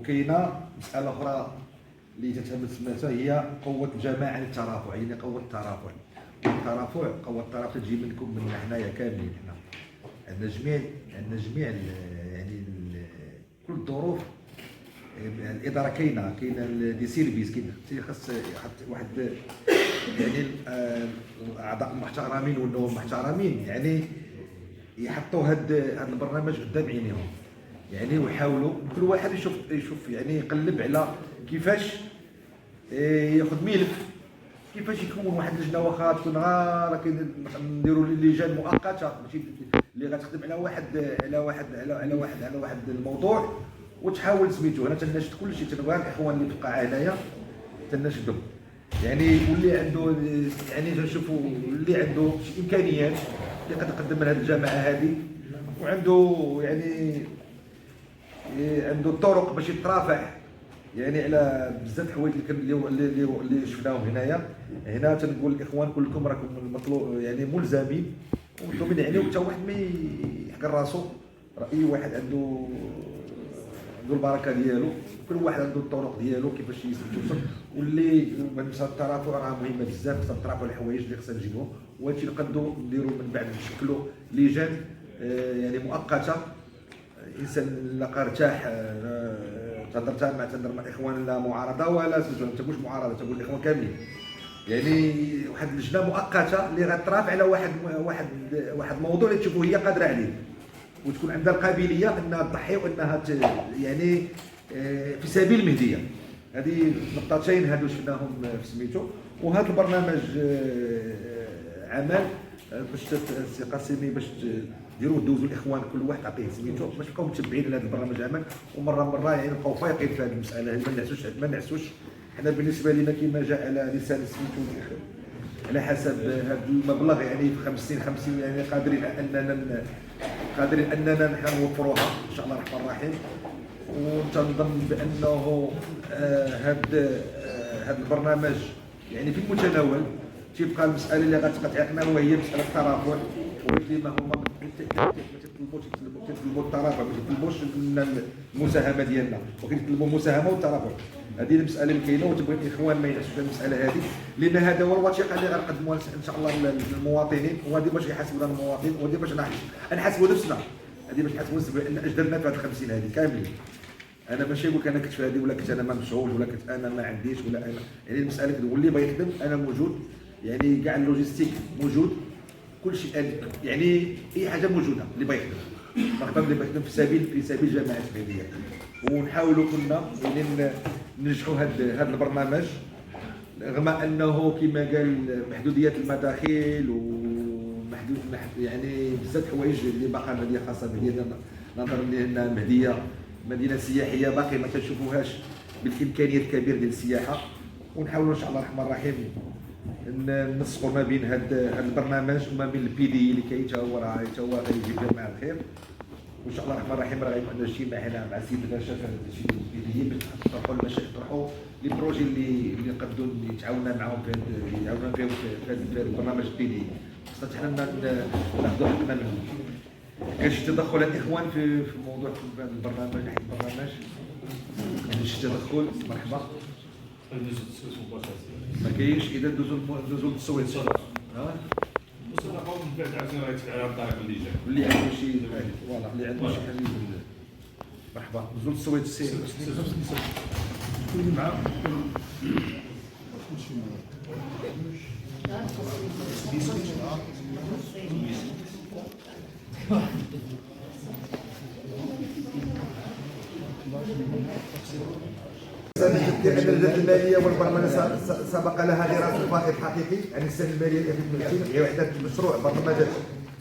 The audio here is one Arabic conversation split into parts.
وكاينه مساله اخرى اللي تتهم سميتها هي قوه الجماعه للترافع، يعني قوه الترافع. قوه الترافع تجي منكم من حنايا كاملين. حنا عندنا جميع يعني كل الظروف. الاداره كاينه دي سيرفيس كاين، خاص واحد يعني الاعضاء المحترمين والنواب المحترمين يعني يحطوا هذا البرنامج قدام عينيهم، يعني ويحاولوا كل واحد يشوف يعني يقلب على كيفاش ياخذ ملف، كيفاش يكون واحد اللجنه واخا تكون راه نديروا لجان مؤقته ماشي اللي غتخدم على واحد الموضوع وتحاول سميتو. انا تناشد كل شيء، تنبغي الاخوان اللي في القاعه هنايا تناشدهم، يعني واللي عنده يعني تنشوفوا اللي عنده شي امكانيات اللي قد يقدم لهذه الجماعه هذه، وعنده يعني عنده الطرق باش يترافع يعني على بزاف الحوايج اللي شفناهم هنا تنقول الاخوان كلكم راكم مطلوب يعني ملزمين ومطلوبين، يعني حتى واحد ما يحقر راسو، راه اي واحد عنده البركه ديالو، كل واحد عنده الطرق ديالو كيفاش يوصل. واللي مساله الترافع راه مهمه بزاف، خاصنا نترافعوا الحوايج اللي خصنا نجيبهم، وهادشي اللي نقدروا نديروا من بعد نشكلوا لجان يعني مؤقته. الانسان لقى ارتاح تهضر مع الاخوان لا معارضه ولا ما تقولش معارضه، تقول الاخوان كاملين، يعني واحد اللجنه مؤقته اللي غترافع على واحد الموضوع اللي تشوفوا هي قادره عليه، وتكون عندها القابليه انها تضحي وانها يعني في سبيل المهديه. هذه نقطتين هادو شفناهم في سميتو. وهذا البرنامج عمل باش السي قاسمي باش ديروا دوزوا الاخوان كل واحد عطيه سميتو باش نبقاو متبعين لهذا البرنامج عمل، ومره يعني نبقاو فايقين في هذه المساله هذه، ما نعسوش. حنا بالنسبه لنا كما جاء على لسان سميتو على حسب هذا المبلغ يعني في 50 يعني قادرين اننا نحن نوفروها ان شاء الله الرحمن الرحيم. وتنظن بانه هذا البرنامج يعني في المتناول. تيبقى المساله اللي غتعيقنا وهي مساله الترافع، واللي ما هما تيطلبوا الترافع، ما تيطلبوش المساهمه ديالنا، وكيطلبوا المساهمه والترافع. هذه المساله اللي كاينه، وتبغي الاخوان ما ينعسوش في المساله هذه، لان هذا هو الوثيقه اللي غنقدموها ان شاء الله للمواطنين، وهذه باش يحاسبونا المواطن، وهذه باش نحاسبوا نفسنا، هذه باش نحاسبوا نفسنا بان اجدرنا في هذه 50 هذه كاملين. انا ماشي نقول لك انا كنت في هذه ولا كنت انا ما مسؤول ولا كنت انا ما عنديش ولا انا، يعني المساله كذا. واللي بغى يخدم انا موجود، يعني كاع اللوجيستيك موجود، كل شيء يعني اي حاجه موجوده. اللي بغى يخدم نقدر اللي بغى يخدم في سبيل جماعه المهديه، ونحاولوا كنا يعني ننجحوا هذا البرنامج، رغم انه كما قال محدوديات المداخيل ومحدود يعني بزاف الحوايج اللي باقا المدينه خاصه بمدينه نظرا لانها مدينه سياحيه باقي ما تشوفوهاش بالامكانيات الكبيره ديال السياحه. ونحاولوا ان شاء الله الرحمن الرحيم ننسقوا ما بين هذا البرنامج وما بين البي دي اللي كاين حتى هو غيجيب مع الخير. وان شاء الله الرحمن الرحيم راه غيكون عندنا اجتماع هنا مع السيد الباشا في الشيء البي دي باش نطرحوا المشاكل، نطرحوا لي بروجي اللي نقدروا يتعاونوا معاهم في هذا البرنامج البي دي، خاصنا حنا ناخذوا حقنا منهم. كاين شي تدخل الاخوان في موضوع البرنامج ناحيه البرنامج؟ كاين شي تدخل؟ مرحبا. ما كاينش. اذا ندوزو للتصويت. وصلنا من بعد عاوتاني غيتفعل على طريق اللجان. اللي عنده شي فوالا اللي عنده شي حاجه. مرحبا. ندوزو للتصويت. السي كل معاه أن اللجنة المالية والبرلمان سبق لها دراسة الفائض الحقيقي عن السنة المالية 2022 وإعداد مشروع برنامج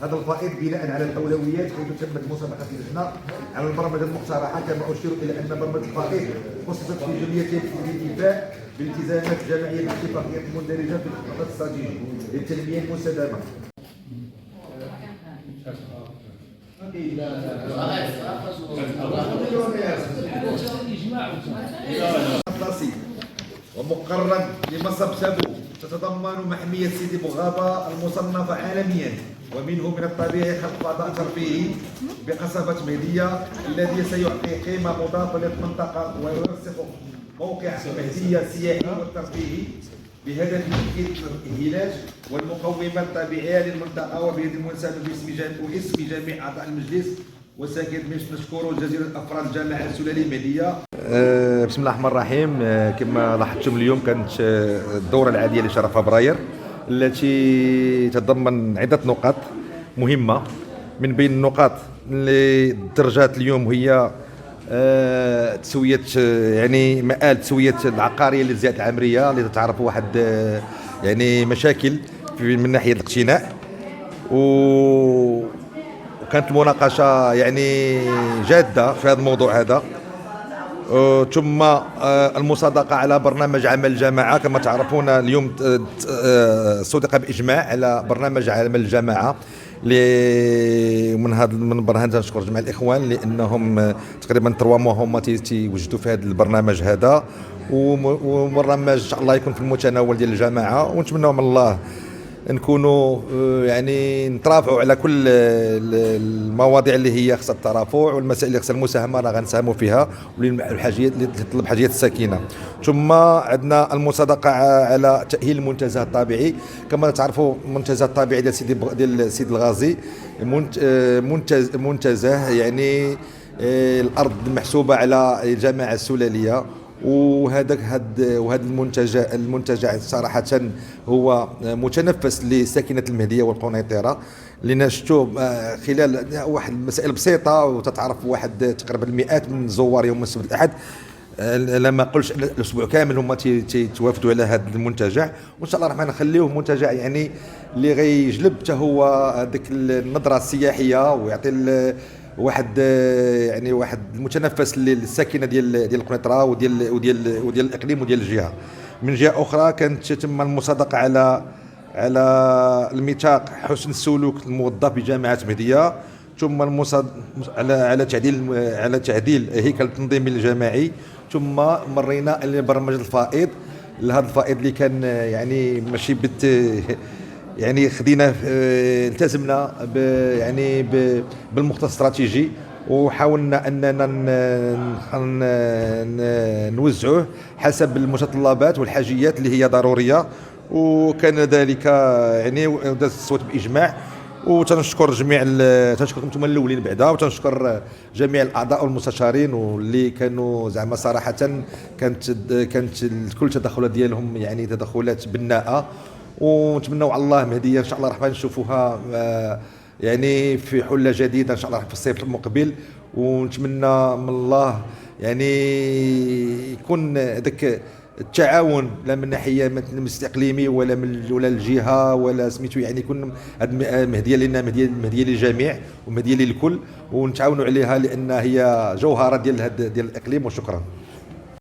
هذا الفائض بناء على الأولويات، حيث تمت مسابقة اللجنة على البرامج المقترحة. كما أشير إلى أن برنامج الفائض خصصت في جمعيته للإيفاء بالالتزامات الجماعية الاتفاقية المندرجة في الخطط الاستراتيجي للتنمية المستدامة. ومقرا لمصب سابو تتضمن محمية سيدي بوغابة المصنفة عالميا ومنه من الطبيعي خلق فضاء ترفيهي بقصبة مهدية الذي سيعطي قيمة مضافة للمنطقة ويرسخ موقع مهدية السياحي والترفيهي بهدف تأكيد الانهلاج والمقومات الطبيعية للمنطقة. وبهذه المناسبة باسم جميع أعضاء المجلس وساكن نشكر جزيرة أفراد الجامعة السلالية المهدية. بسم الله الرحمن الرحيم. كما لاحظتم اليوم كانت الدورة العادية لشهر فبراير التي تتضمن عدة نقاط مهمة. من بين النقاط اللي درجات اليوم هي تسوية يعني مآل تسوية العقارية للزيادة العمرية اللي تعرفوا واحد يعني مشاكل من ناحية الاقتناء، وكانت المناقشة يعني جادة في هذا الموضوع هذا. ثم المصادقة على برنامج عمل الجامعة. كما تعرفون اليوم صدق بإجماع على برنامج عمل الجامعة من برهان نشكر جميع الإخوان لأنهم تقريبا 3 موا هما تيوجدوا في هذا البرنامج هذا، وبرنامج إن شاء الله يكون في المتناول ديال الجامعة، ونتمنوا من الله نكونوا يعني نترافعوا على كل المواضيع اللي هي خصها الترافع، والمسائل اللي خصها المساهمه راه غنساهموا فيها، والحاجيات اللي تطلب حاجيات السكينه. ثم عندنا المصادقه على تاهيل المنتزه الطبيعي. كما تعرفوا المنتزه الطبيعي ديال سيدي الغازي منتزه يعني الارض محسوبه على الجامعه السلاليه، وهذا المنتجع صراحة هو متنفس لساكنة المهدية والقنيطرة، اللي شفتوا خلال واحد المسائل بسيطة، وتتعرف واحد تقريبا المئات من الزوار يوم السبت الأحد، لما قلش الأسبوع كامل هما تيتوافدوا على هذا المنتجع. وإن شاء الله الرحمن نخليوه منتجع يعني اللي غيجلب حتى هو هذيك النظرة السياحية، ويعطي واحد يعني واحد المتنفس للساكنه ديال القنيطره وديال الاقليم وديال الجهه. من جهه اخرى كانت تتم المصادقه على الميثاق حسن السلوك الموظف بجامعه مهديه، ثم على تعديل هيكل التنظيمي الجامعي، ثم مرينا لبرنامج الفائض. هذا الفائض اللي كان يعني ماشي يعني خدينا التزمنا يعني بالمخطط الاستراتيجي، وحاولنا اننا نوزعوه حسب المتطلبات والحاجيات اللي هي ضروريه، وكان ذلك يعني الصوت باجماع. وتنشكر تنشكركم انتم الاولين بعدا، وتنشكر جميع الاعضاء والمستشارين واللي كانوا زعما صراحه كانت كل التدخلات ديالهم يعني تدخلات بناءه، ونتمنوا على الله مهديه ان شاء الله الرحمن نشوفوها يعني في حله جديده ان شاء الله في الصيف المقبل. ونتمنى من الله يعني يكون ذاك التعاون لا من ناحيه مثلا اقليمي ولا الجهه ولا سميتو، يعني يكون هذه مهديه لنا مهديه للجميع ومهديه للكل، ونتعاونوا عليها لان هي جوهره ديال الاقليم. وشكرا.